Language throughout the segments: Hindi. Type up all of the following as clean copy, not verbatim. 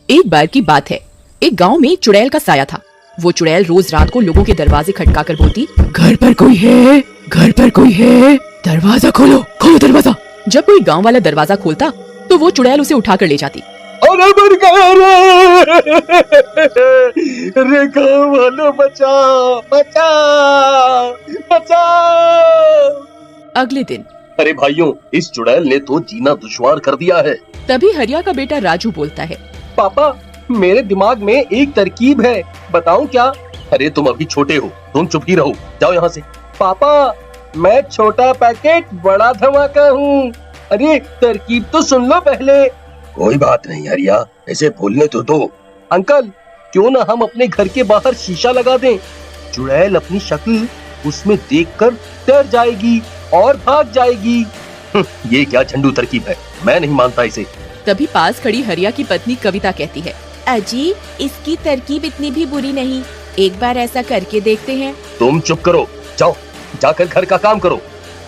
एक बार की बात है, एक गांव में चुड़ैल का साया था। वो चुड़ैल रोज रात को लोगों के दरवाजे खटकाकर बोलती, घर पर कोई है, घर पर कोई है, दरवाजा खोलो, खोलो दरवाजा। जब कोई गांव वाला दरवाजा खोलता तो वो चुड़ैल उसे उठाकर ले जाती। अरे रे गाँव वालों बचाओ बचाओ बचाओ। अगले दिन, अरे भाइयों, इस चुड़ैल ने तो जीना दुश्वार कर दिया है। तभी हरिया का बेटा राजू बोलता है, पापा, मेरे दिमाग में एक तरकीब है, बताऊं क्या? अरे तुम अभी छोटे हो, तुम चुप ही रहो, जाओ यहाँ से। पापा, मैं छोटा पैकेट बड़ा धमाका हूँ। अरे तरकीब तो सुन लो पहले। कोई बात नहीं हरिया, ऐसे बोलने तो दो। अंकल, क्यों ना हम अपने घर के बाहर शीशा लगा दें? चुड़ैल अपनी शक्ल उसमें देखकर डर जाएगी और भाग जाएगी। ये क्या झंडू तरकीब है, मैं नहीं मानता इसे। तभी पास खड़ी हरिया की पत्नी कविता कहती है, अजी, इसकी तरकीब इतनी भी बुरी नहीं, एक बार ऐसा करके देखते हैं। तुम चुप करो, जाओ जाकर घर का काम करो।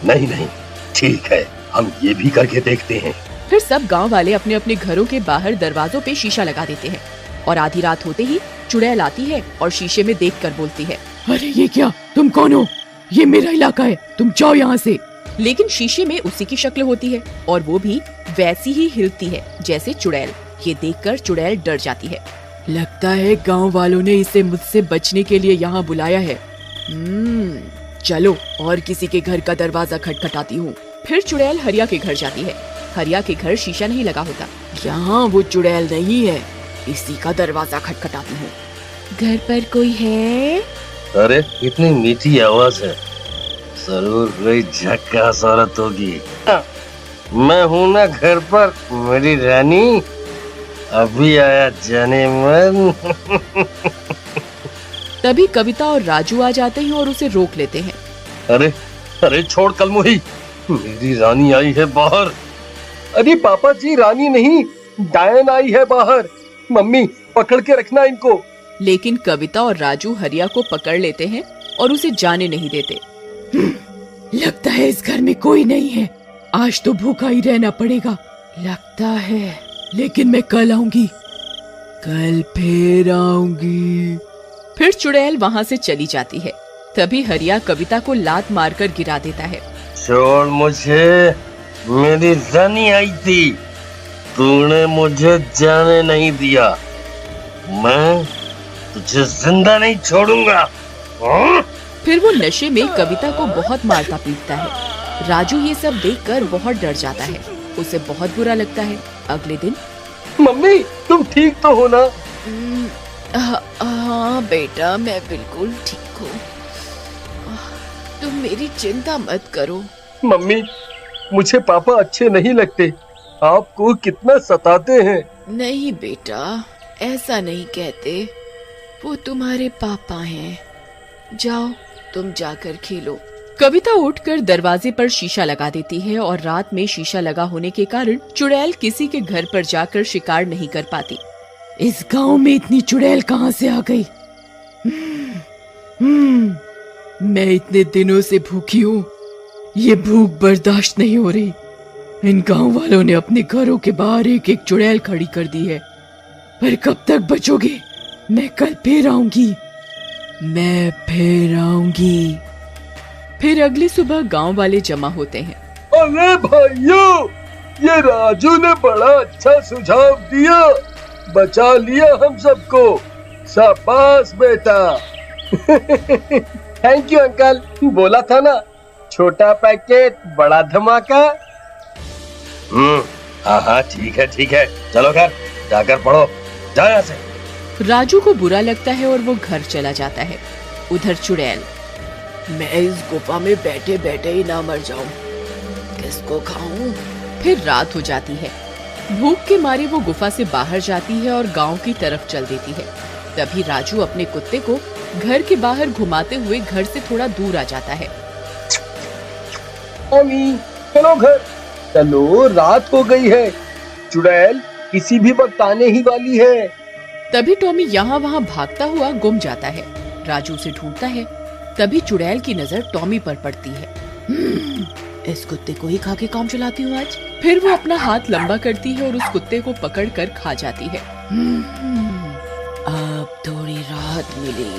नहीं नहीं, ठीक है, हम ये भी करके देखते हैं। फिर सब गांव वाले अपने अपने घरों के बाहर दरवाजों पे शीशा लगा देते हैं और आधी रात होते ही चुड़ैल आती है और शीशे में देखकर बोलती है, अरे ये क्या, तुम कौन हो? ये मेरा इलाका है, तुम जाओ यहाँ से। लेकिन शीशे में उसी की शक्ल होती है और वो भी वैसी ही हिलती है जैसे चुड़ैल। ये देखकर चुड़ैल डर जाती है। लगता है गांव वालों ने इसे मुझसे बचने के लिए यहाँ बुलाया है। चलो और किसी के घर का दरवाजा खटखटाती हूँ। फिर चुड़ैल हरिया के घर जाती है। हरिया के घर शीशा नहीं लगा होता। यहाँ वो चुड़ैल नहीं है, इसी का दरवाजा खटखटाती हूँ। घर पर कोई है? अरे इतनी मीठी आवाज है, जरूर कोई झक्कास औरत होगी। मैं हूँ ना घर पर, मेरी रानी, अभी आया जाने मन। तभी कविता और राजू आ जाते हैं और उसे रोक लेते हैं। अरे अरे छोड़ कलमुही, मेरी रानी आई है बाहर। अरे पापा जी, रानी नहीं, डायन आई है बाहर। मम्मी, पकड़ के रखना इनको। लेकिन कविता और राजू हरिया को पकड़ लेते हैं और उसे जाने नहीं देते। लगता है इस घर में कोई नहीं है, आज तो भूखा ही रहना पड़ेगा लगता है, लेकिन मैं कल आऊंगी, कल फिर आऊंगी। फिर चुड़ैल वहाँ से चली जाती है। तभी हरिया कविता को लात मारकर गिरा देता है। छोड़ मुझे, मेरी रानी आई थी, तूने मुझे जाने नहीं दिया, मैं तुझे जिंदा नहीं छोड़ूंगा। फिर वो नशे में कविता को बहुत मारता पीटता है। राजू ये सब देखकर बहुत डर जाता है, उसे बहुत बुरा लगता है। अगले दिन, मम्मी, तुम ठीक तो हो ना? हाँ बेटा, मैं बिल्कुल ठीक हूँ, तुम मेरी चिंता मत करो। मम्मी, मुझे पापा अच्छे नहीं लगते, आपको कितना सताते हैं। नहीं बेटा, ऐसा नहीं कहते, वो तुम्हारे पापा हैं, जाओ तुम जाकर खेलो। कविता उठकर दरवाजे पर शीशा लगा देती है और रात में शीशा लगा होने के कारण चुड़ैल किसी के घर पर जाकर शिकार नहीं कर पाती। इस गांव में इतनी चुड़ैल कहाँ से आ गई? मैं इतने दिनों से भूखी हूँ, ये भूख बर्दाश्त नहीं हो रही। इन गांव वालों ने अपने घरों के बाहर एक एक चुड़ैल खड़ी कर दी है, पर कब तक बचोगे? मैं कल फिर आऊंगी, मैं फिर आऊंगी। फिर अगली सुबह गांव वाले जमा होते हैं। अरे भाइयों, ये राजू ने बड़ा अच्छा सुझाव दिया, बचा लिया हम सबको, शाबाश बेटा। थैंक यू अंकल, बोला था ना, छोटा पैकेट बड़ा धमाका। हाँ, ठीक है, चलो घर जाकर पढ़ो, जाओ यहाँ से। राजू को बुरा लगता है और वो घर चला जाता है। उधर चुड़ैल, मैं इस गुफा में बैठे बैठे ही ना मर जाऊं, किसको खाऊं? फिर रात हो जाती है। भूख के मारे वो गुफा से बाहर जाती है और गांव की तरफ चल देती है। तभी राजू अपने कुत्ते को घर के बाहर घुमाते हुए घर से थोड़ा दूर आ जाता है। मम्मी, चलो घर चलो, रात हो गई है, चुड़ैल किसी भी वक्त आने ही वाली है। तभी टॉमी यहाँ वहाँ भागता हुआ गुम जाता है। राजू उसे ढूंढता है। तभी चुड़ैल की नजर टॉमी पर पड़ती है। इस कुत्ते को ही खा के काम चलाती हूँ आज। फिर वो अपना हाथ लंबा करती है और उस कुत्ते को पकड़ कर खा जाती है। अब थोड़ी राहत मिली।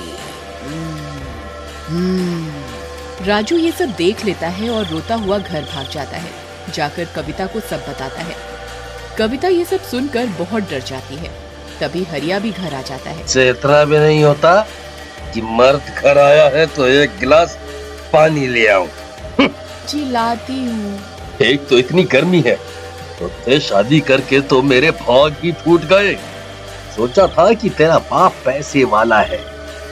राजू ये सब देख लेता है और रोता हुआ घर भाग जाता है। जाकर कविता को सब बताता है। कविता ये सब सुनकर बहुत डर जाती है। तभी हरिया भी घर आ जाता है। से इतना भी नहीं होता कि मर्द घर आया है तो एक गिलास पानी ले आऊं। चिल्लाती हूँ। एक तो इतनी गर्मी है, तो शादी करके तो मेरे भाग ही फूट गए। सोचा था कि तेरा बाप पैसे वाला है,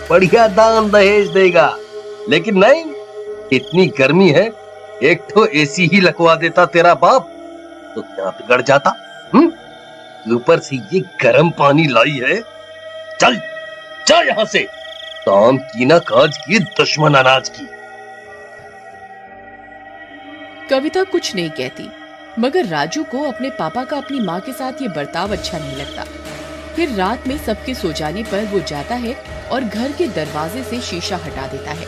बढ़िया दान दहेज देगा, लेकिन नहीं, इतनी गर्मी है, एक तो एसी ही लगवा देता तेरा बाप तो क्या बिगड़ जाता। ऊपर से ये गर्म पानी लाई है। चल चल यहाँ से, काम की ना काज की, दुश्मन अनाज की। कविता कुछ नहीं कहती, मगर राजू को अपने पापा का अपनी माँ के साथ ये बर्ताव अच्छा नहीं लगता। फिर रात में सबके सो जाने पर वो जाता है और घर के दरवाजे से शीशा हटा देता है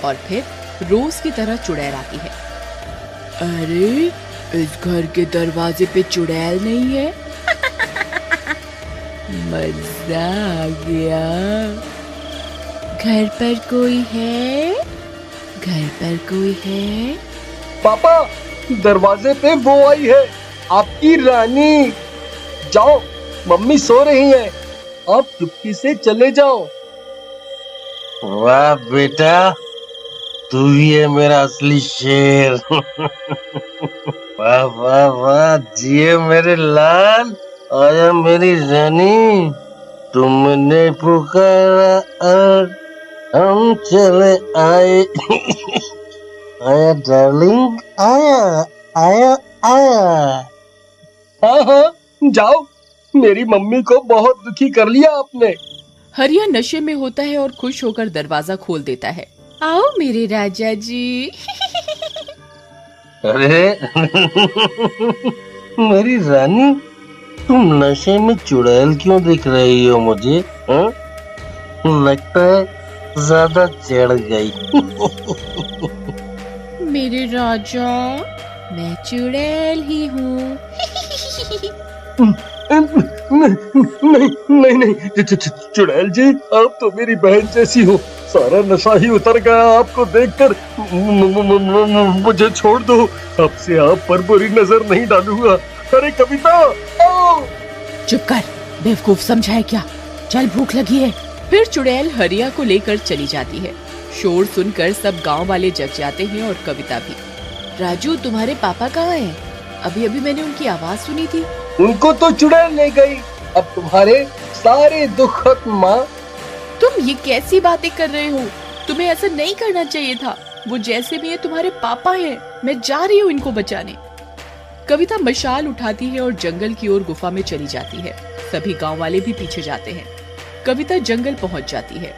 और फिर रोज की तरह चुड़ैल आती है। अरे, इस घर के दरवाजे पे चुड़ैल नहीं है? मजा आ गया। घर पर कोई है? घर पर कोई है? पापा, दरवाजे पे वो आई है, आपकी रानी। जाओ, मम्मी सो रही है, आप चुपके से चले जाओ। वाह बेटा, तू ही है मेरा असली शेर। वाह वाह वाह, जिए मेरे लाल, आया मेरी रानी, तुमने पुकारा और हम चले आए। आया डार्लिंग, आया आया आया। हाँ हाँ, जाओ, मेरी मम्मी को बहुत दुखी कर लिया आपने। हरिया नशे में होता है और खुश होकर दरवाजा खोल देता है। आओ मेरे राजा जी। अरे मेरी रानी, तुम नशे में चुड़ैल क्यों दिख रही हो मुझे? हा? लगता है ज्यादा चढ़ गई। मेरे राजा, मैं चुड़ैल ही हूँ। नहीं नहीं नहीं, चुड़ैल जी, आप तो मेरी बहन जैसी हो। सारा नशा ही उतर गया आपको देखकर। मुझे छोड़ दो, अब से आप पर बुरी नजर नहीं डालूंगा। अरे कविता, आओ। चुप कर, बेवकूफ समझा है क्या? चल, भूख लगी है। फिर चुड़ैल हरिया को लेकर चली जाती है। शोर सुनकर सब गांव वाले जग जाते हैं और कविता भी। राजू, तुम्हारे पापा कहाँ हैं? अभी अभी मैंने उनकी आवाज सुनी थी। उनको तो चुड़ैल ले गई, अब तुम्हारे सारे दुख खत्म। माँ, तुम ये कैसी बातें कर रहे हो? तुम्हें ऐसा नहीं करना चाहिए था। वो जैसे भी है तुम्हारे पापा हैं। मैं जा रही हूँ इनको बचाने। कविता मशाल उठाती है और जंगल की ओर गुफा में चली जाती है। सभी गांव वाले भी पीछे जाते हैं। कविता जंगल पहुंच जाती है।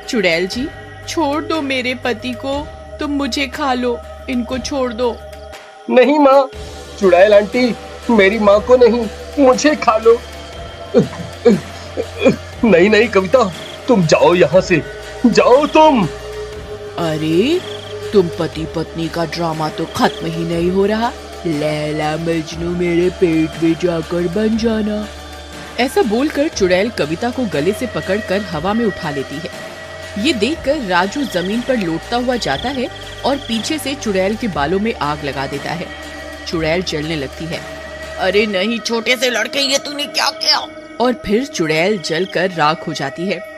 चुड़ैल जी, छोड़ दो मेरे पति को, तुम मुझे खा लो, इनको छोड़ दो। नहीं माँ, चुड़ैल आंटी, मेरी माँ को नहीं, मुझे खा लो। नहीं नहीं कविता, तुम जाओ यहाँ से, जाओ तुम। अरे, तुम पति पत्नी का ड्रामा तो खत्म ही नहीं हो रहा। लैला मजनू मेरे पेट में जाकर बन जाना। ऐसा बोलकर चुड़ैल कविता को गले से पकड़कर हवा में उठा लेती है। ये देखकर राजू जमीन पर लौटता हुआ जाता है और पीछे से चुड़ैल के बालों में आग लगा देता है। चुड़ैल जलने लगती है। अरे नहीं छोटे से लड़के, ये तूने क्या किया? और फिर चुड़ैल जलकर राख हो जाती है।